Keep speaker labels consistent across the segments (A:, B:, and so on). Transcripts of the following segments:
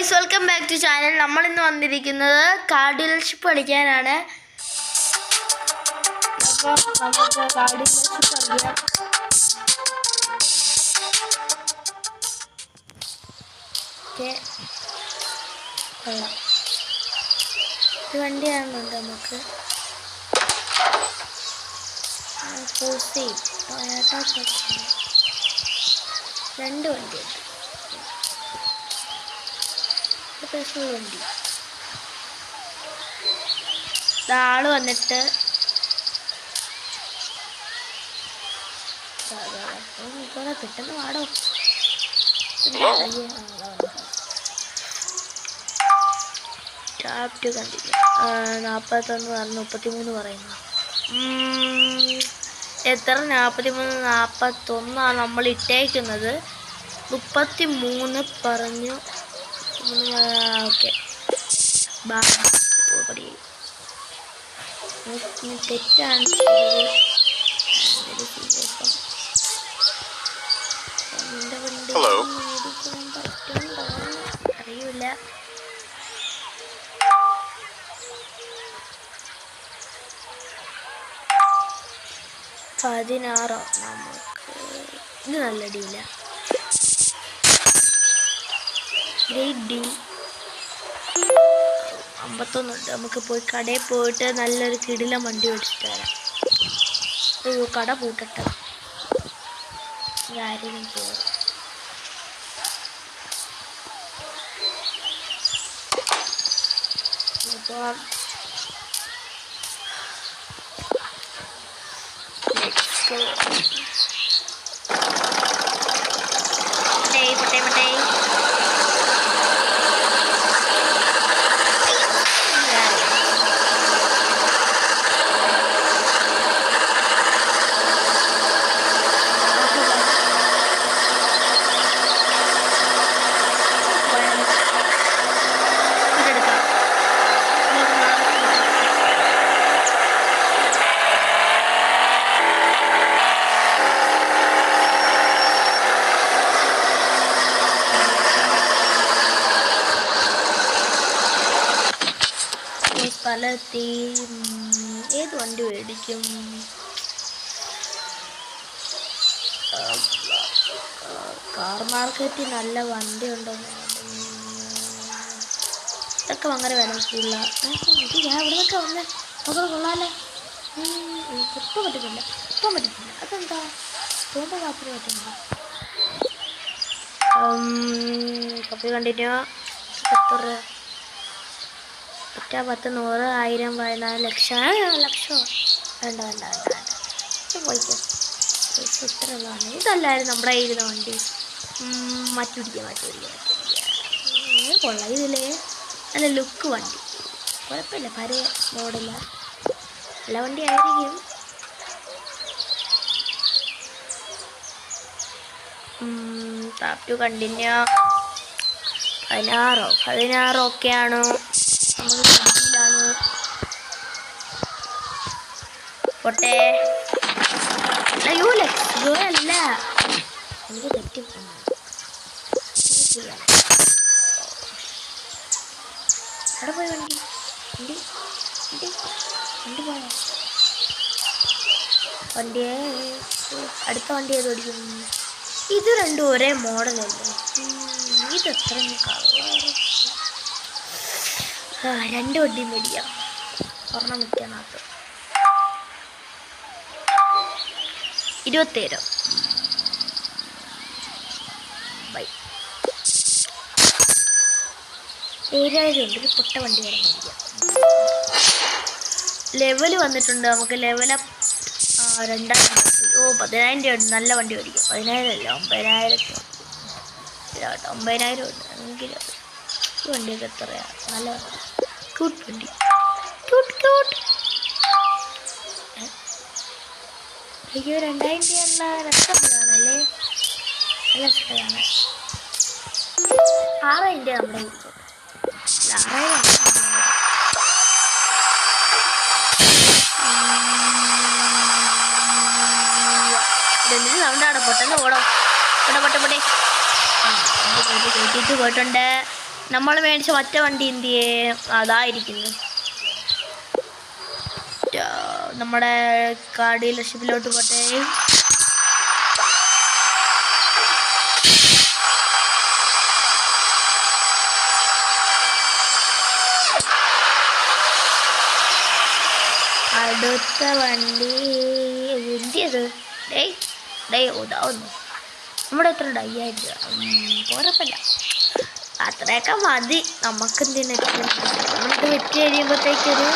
A: Guys, welcome back to channel. നമ്മൾ ഇന്ന് വന്നിരിക്കുന്നത് കാർ ഡീലർഷിപ്പ് കളിക്കാനാണ്. അപ്പം നമുക്ക് കാർ ഡീലർഷിപ്പ് കളിക്കാം. ഇത് വണ്ടിയാണുണ്ട് നമുക്ക്. രണ്ട് വണ്ടിയുണ്ട്. വണ്ടി ആള് വന്നിട്ട് പെട്ടെന്ന് വാടോ. ടാപ്പ് കണ്ടില്ല. 41 പറഞ്ഞു, 33 പറയുന്നു. എത്ര? 43, 41 നമ്മൾ ഇട്ടേക്കുന്നത്. 33 പറഞ്ഞു. ഓക്കെ, തെറ്റാണ്. അറിയില്ല. പതിനാറോ നമുക്ക്. ഇത് നല്ല ഡീല. Great D. 51 ഉണ്ട്. നമുക്ക് പോയി കടയിൽ പോയിട്ട് നല്ലൊരു കിടിലം വണ്ടി മേടിച്ചിട്ട് വരാം. കട പൂട്ടട്ടെ. ആരെയും പോകും. ഏത് വണ്ടി മേടിക്കും? കാർ മാർക്കറ്റിൽ നല്ല വണ്ടി ഉണ്ടോ? ഇതൊക്കെ ഭയങ്കര വില കൂടുതല. ഞാൻ ഇവിടെ നിന്നൊക്കെ വന്നേ നോക്കാൻ കൊള്ളാല്ലേ. ഇപ്പം പറ്റുന്നില്ല. അതെന്താ? തോന്നുന്ന കാപ്പിന് പറ്റുന്നില്ല. കപ്പി കണ്ടിന്യൂ. എത്ര? 10, 100, 1000, 14 ലക്ഷം. വേണ്ട പോയിക്കോ. ഇത്രയുള്ളതാണ്. ഇതല്ലായിരുന്നു നമ്മുടെ ഇരുന്ന വണ്ടി. മാറ്റിപ്പിടിക്കുക. കൊള്ളാം. ഇതില്ലേ നല്ല ലുക്ക് വണ്ടി. കുഴപ്പമില്ല. പഴയ മോഡല നല്ല വണ്ടി ആയിരിക്കും. Tap to continue. 16 ഒക്കെയാണ്. പൊട്ടെ. അയ്യോ, അല്ല, എനിക്ക് തെറ്റി. അവിടെ പോയി വണ്ടി പോയോ? വണ്ടിയെ അടുത്ത വണ്ടി ഏത് ഓടിക്കും? ഇത് രണ്ടും ഒരേ മോഡലല്ലേ. ഇതെത്ര കളർ? രണ്ട് വണ്ടിയും മേടിക്കാം. ഒരെണ്ണം വിൽക്കാനകത്ത് 27. ബൈ. 7000 ഉണ്ട്. ഒരു പൊട്ട വണ്ടി വരെ മേടിക്കാം. ലെവല് വന്നിട്ടുണ്ട്. നമുക്ക് ലെവലപ്പ് 2000. 10,000 ഉണ്ട്. നല്ല വണ്ടി മേടിക്കാം. 10,000 അല്ല, 9,000. 9,000 ഉണ്ട്. എങ്കിലും ഈ വണ്ടിയൊക്കെ എത്രയാണ്? നല്ല ക്യൂട്ട് വണ്ടി. ക്യൂട്ട്. അയ്യോ, 2000 രസമാണല്ലേ. നല്ല ഇഷ്ടമാണ്. 6,000 നമ്മുടെ ഇരിക്കും. 6,000 ഇതെന്തിന് സൗണ്ടാണ്? പൊട്ടെന്ന് പോടോ. പൊട്ടെ കയറ്റിട്ട് പോയിട്ടുണ്ട്. നമ്മൾ മേടിച്ച മറ്റേ വണ്ടി എന്തിയേ അതായിരിക്കുന്നു. നമ്മുടെ കാർ ഡീലർഷിപ്പിലോട്ട് പോട്ടെ. അടുത്ത വണ്ടി എന്തിയത്? ഉദാവുന്നു. നമ്മുടെ എത്ര 5000 പോരപ്പല്ല, അത്രയൊക്കെ മതി നമുക്കെന്തിനൊക്കെ. നമ്മളിത് വെച്ച് കഴിയുമ്പോഴത്തേക്കൊരു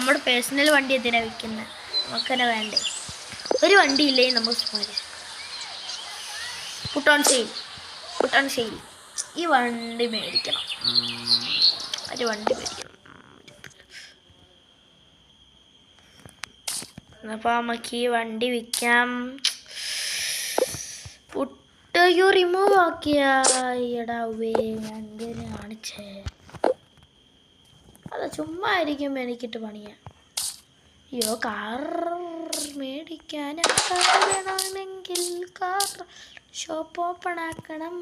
A: 51,000 പേഴ്സണൽ വണ്ടി എന്തിനാണ് വിൽക്കുന്നത്? നമുക്കെന്നെ വേണ്ടേ? ഒരു വണ്ടി ഇല്ലേ നമുക്ക് പുട്ടോൺ സെയിൽ. ഈ വണ്ടി മേടിക്കണം, ഒരു വണ്ടി മേടിക്കണം. അപ്പോൾ നമുക്ക് ഈ വണ്ടി വിൽക്കാം. പുട്ടയോ റിമൂവ് ആക്കിയാടാവേ അങ്ങനെ കാണിച്ചേ. അല്ല ചുമ്മാ ആയിരിക്കും എനിക്കിട്ട് പണിയാ. അയ്യോ, കാർ മേടിക്കാൻ വേണമെങ്കിൽ കാർ ഷോപ്പ് ഓപ്പൺ ആക്കണം.